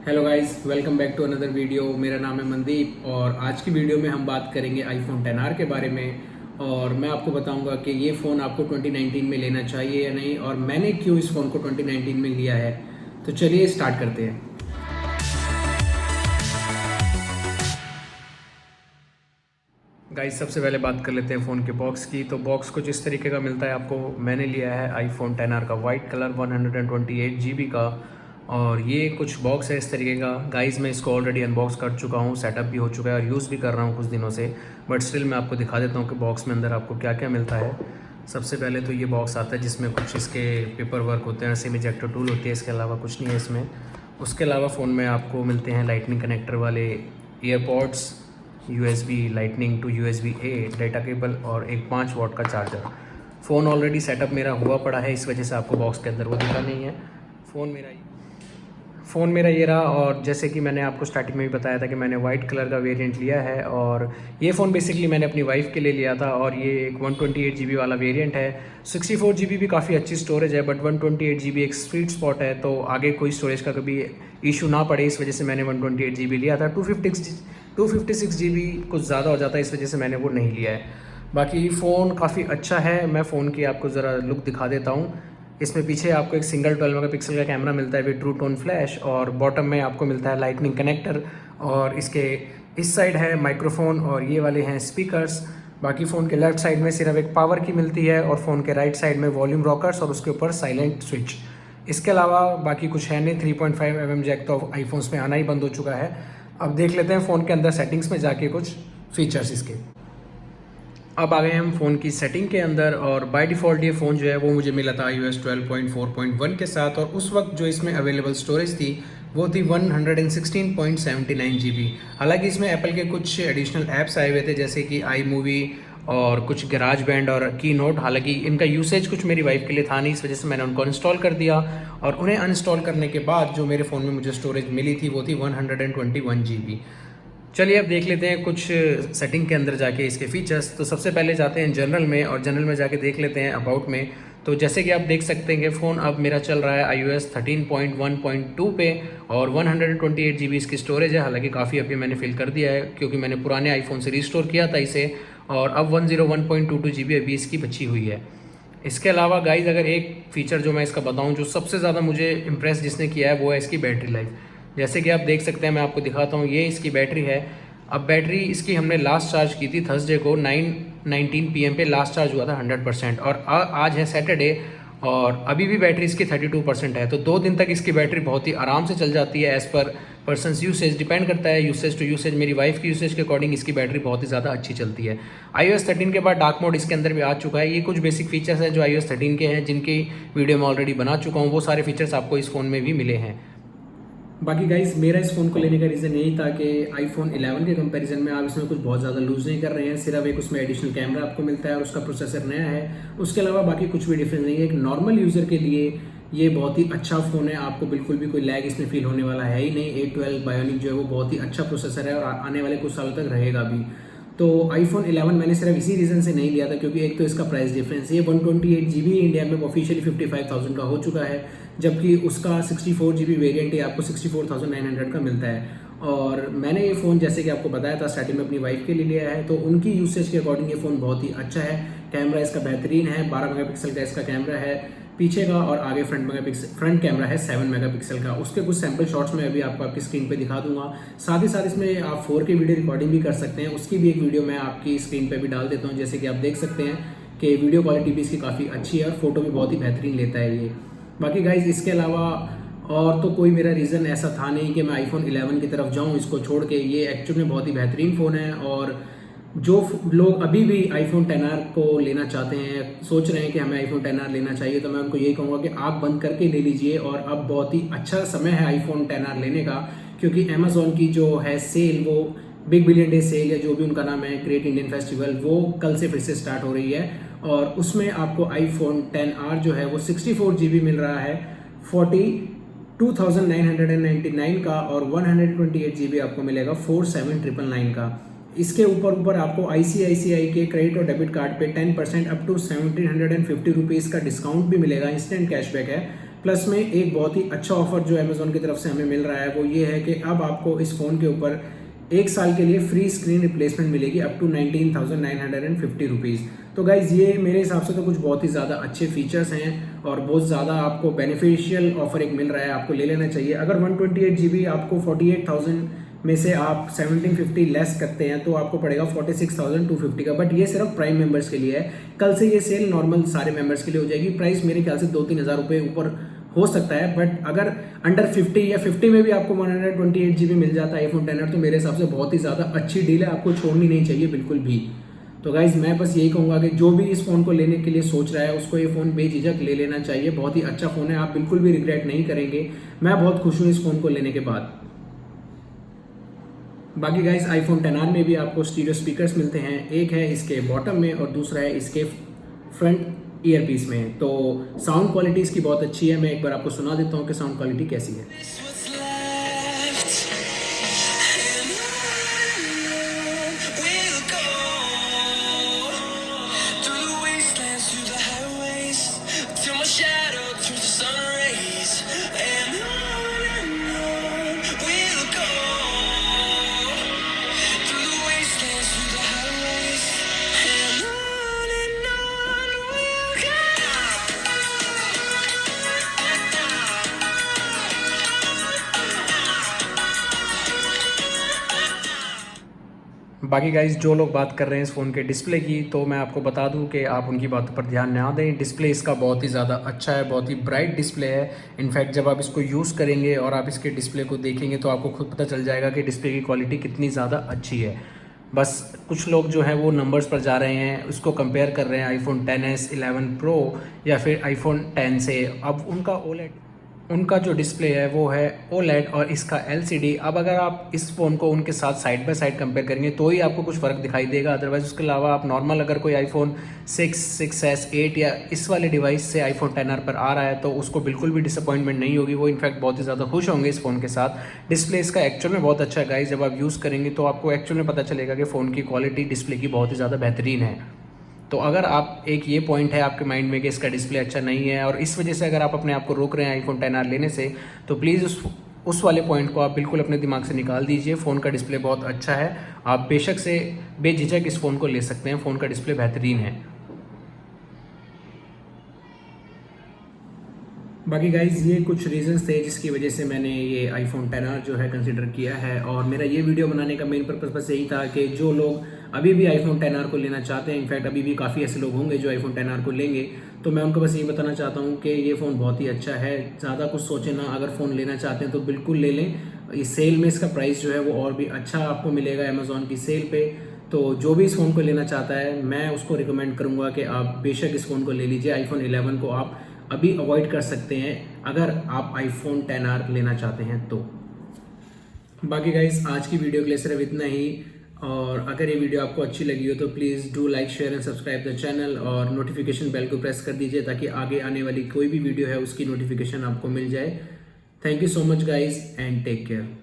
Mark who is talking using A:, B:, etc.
A: Hello guys, welcome back to another video. मेरा नाम है मनदीप और आज की वीडियो में हम बात करेंगे आईफोन 10R के बारे में। और मैं आपको बताऊंगा कि ये फ़ोन आपको 2019 में लेना चाहिए या नहीं, और मैंने क्यों इस फ़ोन को 2019 में लिया है। तो चलिए स्टार्ट करते हैं। गाइस, सबसे पहले बात कर लेते हैं फ़ोन के बॉक्स की। तो बॉक्स कुछ इस तरीके का मिलता है आपको। मैंने लिया है आईफोन 10R का वाइट कलर 128 GB का, और ये कुछ बॉक्स है इस तरीके का। गाइस, मैं इसको ऑलरेडी अनबॉक्स कर चुका हूँ, सेटअप भी हो चुका है और यूज़ भी कर रहा हूँ कुछ दिनों से। बट स्टिल मैं आपको दिखा देता हूँ कि बॉक्स में अंदर आपको क्या क्या मिलता है। सबसे पहले तो ये बॉक्स आता है जिसमें कुछ इसके पेपर वर्क होते हैं, सिम इजेक्टर टूल होती है, इसके अलावा कुछ नहीं है इसमें। उसके अलावा फ़ोन में आपको मिलते हैं लाइटनिंग कनेक्टर वाले EarPods, USB lightning to USB A data cable और एक 5 वाट का चार्जर। फ़ोन ऑलरेडी सेटअप मेरा हुआ पड़ा है, इस वजह से आपको बॉक्स के अंदर वो दिखा नहीं है। फ़ोन मेरा ये रहा। और जैसे कि मैंने आपको स्टार्टिंग में भी बताया था कि मैंने वाइट कलर का वेरिएंट लिया है, और ये फ़ोन बेसिकली मैंने अपनी वाइफ के लिए लिया था। और ये एक 128 GB वाला वेरिएंट है। 64 GB भी काफ़ी अच्छी स्टोरेज है, बट 128 GB एक स्वीट स्पॉट है, तो आगे कोई स्टोरेज का कभी इशू ना पड़े, इस वजह से मैंने 128 GB लिया था। 256 GB कुछ ज़्यादा हो जाता है, इस वजह से मैंने वो नहीं लिया है। बाकी फ़ोन काफ़ी अच्छा है। मैं फ़ोन की आपको ज़रा लुक दिखा देता हूँ। इसमें पीछे आपको एक सिंगल 12 मेगापिक्सल का कैमरा मिलता है विद ट्रू टोन फ्लैश, और बॉटम में आपको मिलता है लाइटनिंग कनेक्टर, और इसके इस साइड है माइक्रोफोन और ये वाले हैं स्पीकर्स। बाकी फ़ोन के लेफ्ट साइड में सिर्फ एक पावर की मिलती है, और फ़ोन के राइट साइड में वॉल्यूम रॉकर्स और उसके ऊपर साइलेंट स्विच। इसके अलावा बाकी कुछ है नहीं। 3.5 mm जैक तो आईफोन्स में आना ही बंद हो चुका है। अब देख लेते हैं फ़ोन के अंदर सेटिंग्स में जाके कुछ फीचर्स इसके। अब आ गए हम फ़ोन की सेटिंग के अंदर, और बाय डिफ़ॉल्ट ये फ़ोन जो है वो मुझे मिला था iOS 12.4.1 के साथ, और उस वक्त जो इसमें अवेलेबल स्टोरेज थी वो थी 116.79 GB। हालांकि इसमें एप्पल के कुछ एडिशनल ऐप्स आए हुए थे, जैसे कि आई मूवी और कुछ गराज बैंड और की नोट। हालांकि इनका यूसेज कुछ मेरी वाइफ के लिए था नहीं, इस वजह से मैंने उनको इंस्टॉल कर दिया। और उन्हें अनइंस्टॉल करने के बाद जो मेरे फ़ोन में मुझे स्टोरेज मिली थी वो थी 121 GB। चलिए अब देख लेते हैं कुछ सेटिंग के अंदर जाके इसके फीचर्स। तो सबसे पहले जाते हैं जनरल में, और जनरल में जाके देख लेते हैं अबाउट में। तो जैसे कि आप देख सकते हैं कि फ़ोन अब मेरा चल रहा है iOS 13.1.2 पे, और 128 GB इसकी स्टोरेज है। हालांकि काफ़ी अभी मैंने फिल कर दिया है, क्योंकि मैंने पुराने आईफोन से रिस्टोर किया था इसे, और अब 101.22 GB अभी इसकी बची हुई है। इसके अलावा गाइज, अगर एक फ़ीचर जो मैं इसका बताऊं जो सबसे ज़्यादा मुझे इम्प्रेस जिसने किया है, वो है इसकी बैटरी लाइफ। जैसे कि आप देख सकते हैं, मैं आपको दिखाता हूँ, ये इसकी बैटरी है। अब बैटरी इसकी हमने लास्ट चार्ज की थी थर्सडे को 9:19 PM पे लास्ट चार्ज हुआ था 100%, और आज है सैटरडे, और अभी भी बैटरी इसकी 32% है। तो 2 दिन तक इसकी बैटरी बहुत ही आराम से चल जाती है। As per persons usage depend करता है, यूसेज टू यूसेज। मेरी वाइफ की यूसेज के अकॉर्डिंग इसकी बैटरी बहुत ही ज़्यादा अच्छी चलती है। iOS 13 के बाद डार्क मोड इसके अंदर भी आ चुका है। ये कुछ बेसिक फीचर्स हैं जो iOS 13 के हैं, जिनकी वीडियो मैं ऑलरेडी बना चुका हूँ। वो सारे फीचर्स आपको इस फ़ोन में भी मिले हैं। बाकी गाइस, मेरा इस फ़ोन को लेने का रीज़न यही था कि आईफोन 11 के कंपैरिजन में आप इसमें कुछ बहुत ज़्यादा लूज़ नहीं कर रहे हैं। सिर्फ एक उसमें एडिशनल कैमरा आपको मिलता है और उसका प्रोसेसर नया है। उसके अलावा बाकी कुछ भी डिफरेंस नहीं है। एक नॉर्मल यूज़र के लिए ये बहुत ही अच्छा फ़ोन है। आपको बिल्कुल भी कोई लैग इसमें फील होने वाला है ही नहीं। A12 बायोनिक जो है वो बहुत ही अच्छा प्रोसेसर है, और आने वाले कुछ सालों तक रहेगा भी। तो आईफोन 11 मैंने सिर्फ इसी रीज़न से नहीं लिया था, क्योंकि एक तो इसका प्राइस डिफरेंस, ये 128 GB इंडिया में ऑफिशियली 55,000 का हो चुका है, जबकि उसका 64 GB वेरिएंट ही आपको 64,900 का मिलता है। और मैंने ये फ़ोन, जैसे कि आपको बताया था, स्टार्टिंग में अपनी वाइफ के लिए लिया है। तो उनकी यूसेज के अकॉर्डिंग ये फ़ोन बहुत ही अच्छा है। कैमरा इसका बेहतरीन है, 12 मेगापिक्सल का इसका कैमरा है पीछे का, और आगे फ्रंट कैमरा है 7 मेगापिक्सल का। उसके कुछ सैम्पल शॉट्स में अभी आपको आपकी स्क्रीन पे दिखा दूंगा। साथ ही साथ इसमें आप 4K वीडियो रिकॉर्डिंग भी कर सकते हैं, उसकी भी एक वीडियो मैं आपकी स्क्रीन पे भी डाल देता हूँ। जैसे कि आप देख सकते हैं कि वीडियो क्वालिटी भी इसकी काफ़ी अच्छी है, और फोटो भी बहुत ही बेहतरीन लेता है ये। बाकी गाइज, इसके अलावा और तो कोई मेरा रीज़न ऐसा था नहीं कि मैं आईफोन 11 की तरफ जाऊँ इसको छोड़ के। ये एक्चुअल में बहुत ही बेहतरीन फ़ोन है, और जो लोग अभी भी आईफोन 10R को लेना चाहते हैं, सोच रहे हैं कि हमें आईफोन 10R लेना चाहिए, तो मैं उनको यही कहूँगा कि आप बंद करके ले लीजिए। और अब बहुत ही अच्छा समय है आईफोन 10R लेने का, क्योंकि अमेज़ॉन की जो है सेल, वो बिग बिलियन डे सेल या जो भी उनका नाम है, ग्रेट इंडियन फेस्टिवल, वो कल से फिर से स्टार्ट हो रही है। और उसमें आपको आईफोन 10R जो है वो 64 GB मिल रहा है 42,999 का, और 128 GB आपको मिलेगा 47,999 का। इसके ऊपर आपको ICICI के क्रेडिट और डेबिट कार्ड पे 10% अप टू 1,750 रुपीज़ का डिस्काउंट भी मिलेगा। इंस्टेंट कैशबैक है। प्लस में एक बहुत ही अच्छा ऑफर जो अमेजोन की तरफ से हमें मिल रहा है वो ये है कि अब आपको इस फ़ोन के ऊपर 1 साल के लिए फ्री स्क्रीन रिप्लेसमेंट मिलेगी अप टू 19,950 रुपीज़। तो गाइज़ ये मेरे हिसाब से तो कुछ बहुत ही ज़्यादा अच्छे फीचर्स हैं और बहुत ज़्यादा आपको बेनिफिशियल ऑफर एक मिल रहा है, आपको ले लेना चाहिए। अगर 128 GB आपको 48,000 में से आप 1750 लेस करते हैं तो आपको पड़ेगा 46,250 का, बट ये सिर्फ प्राइम मेंबर्स के लिए है। कल से ये सेल नॉर्मल सारे मेंबर्स के लिए हो जाएगी। प्राइस मेरे ख्याल से 2-3 हज़ार रुपये ऊपर हो सकता है, बट अगर अंडर 50 या 50 में भी आपको 128 GB मिल जाता है iPhone XR तो मेरे हिसाब से बहुत ही ज़्यादा अच्छी डील है, आपको छोड़नी नहीं चाहिए बिल्कुल भी। तो गाइज मैं बस यही कहूँगा कि जो भी इस फ़ोन को लेने के लिए सोच रहा है उसको ये फ़ोन बेझिझक ले लेना चाहिए। बहुत ही अच्छा फ़ोन है, आप बिल्कुल भी रिग्रेट नहीं करेंगे। मैं बहुत खुश हूँ इस फ़ोन को लेने के बाद। बाकी गाइज iPhone XR में भी आपको स्टीरियो स्पीकर्स मिलते हैं, एक है इसके बॉटम में और दूसरा है इसके फ्रंट ईयरपीस में। तो साउंड क्वालिटी इसकी बहुत अच्छी है। मैं एक बार आपको सुना देता हूँ कि साउंड क्वालिटी कैसी है। बाकी गाइज जो लोग बात कर रहे हैं इस फ़ोन के डिस्प्ले की, तो मैं आपको बता दूं कि आप उनकी बातों पर ध्यान ना दें। डिस्प्ले इसका बहुत ही ज़्यादा अच्छा है, बहुत ही ब्राइट डिस्प्ले है। इनफैक्ट जब आप इसको यूज़ करेंगे और आप इसके डिस्प्ले को देखेंगे तो आपको खुद पता चल जाएगा कि डिस्प्ले की क्वालिटी कितनी ज़्यादा अच्छी है। बस कुछ लोग जो है वो नंबर्स पर जा रहे हैं, उसको कंपेयर कर रहे हैं iPhone XS, 11 Pro या फिर iPhone X से। अब उनका जो डिस्प्ले है वो है OLED और इसका LCD। अब अगर आप इस फ़ोन को उनके साथ साइड बाय साइड कंपेयर करेंगे तो ही आपको कुछ फ़र्क दिखाई देगा। अदरवाइज़ उसके अलावा आप नॉर्मल अगर कोई iPhone 6, 6s, 8 या इस वाले डिवाइस से iPhone XR पर आ रहा है तो उसको बिल्कुल भी डिसअपॉइंटमेंट नहीं होगी। वो इनफैक्ट बहुत ही ज़्यादा खुश होंगे इस फ़ोन के साथ। डिस्प्ले इसका एक्चुअल में बहुत अच्छा है गाइस। जब आप यूज़ करेंगे तो आपको एक्चुअल में पता चलेगा कि फ़ोन की क्वालिटी डिस्प्ले की बहुत ही ज़्यादा बेहतरीन है। तो अगर आप एक ये पॉइंट है आपके माइंड में कि इसका डिस्प्ले अच्छा नहीं है और इस वजह से अगर आप अपने आप को रोक रहे हैं iPhone XR लेने से, तो प्लीज़ उस वाले पॉइंट को आप बिल्कुल अपने दिमाग से निकाल दीजिए। फ़ोन का डिस्प्ले बहुत अच्छा है, आप बेशक से बेझिझक इस फ़ोन को ले सकते हैं। फ़ोन का डिस्प्ले बेहतरीन है। बाकी गाइज़ ये कुछ रीज़न्स थे जिसकी वजह से मैंने ये iPhone XR जो है कंसिडर किया है। और मेरा ये वीडियो बनाने का मेन पर्पस बस यही था कि जो लोग अभी भी iPhone XR को लेना चाहते हैं, इनफैक्ट अभी भी काफ़ी ऐसे लोग होंगे जो iPhone XR को लेंगे, तो मैं उनको बस यही बताना चाहता हूँ कि ये फ़ोन बहुत ही अच्छा है। ज़्यादा कुछ सोचें ना, अगर फ़ोन लेना चाहते हैं तो बिल्कुल ले लें। इस सेल में इसका प्राइस जो है वो और भी अच्छा आपको मिलेगा अमेज़ॉन की सेल पे। तो जो भी इस फ़ोन को लेना चाहता है मैं उसको रिकमेंड करूँगा कि आप बेशक इस फ़ोन को ले लीजिए। iPhone 11 को आप अभी अवॉइड कर सकते हैं अगर आप iPhone XR लेना चाहते हैं तो। बाकी गाइस आज की वीडियो के लिए सिर्फ इतना ही। और अगर ये वीडियो आपको अच्छी लगी हो तो please do like, share and subscribe the channel और नोटिफिकेशन बेल को प्रेस कर दीजिए ताकि आगे आने वाली कोई भी वीडियो है उसकी नोटिफिकेशन आपको मिल जाए। Thank you so much guys and take care.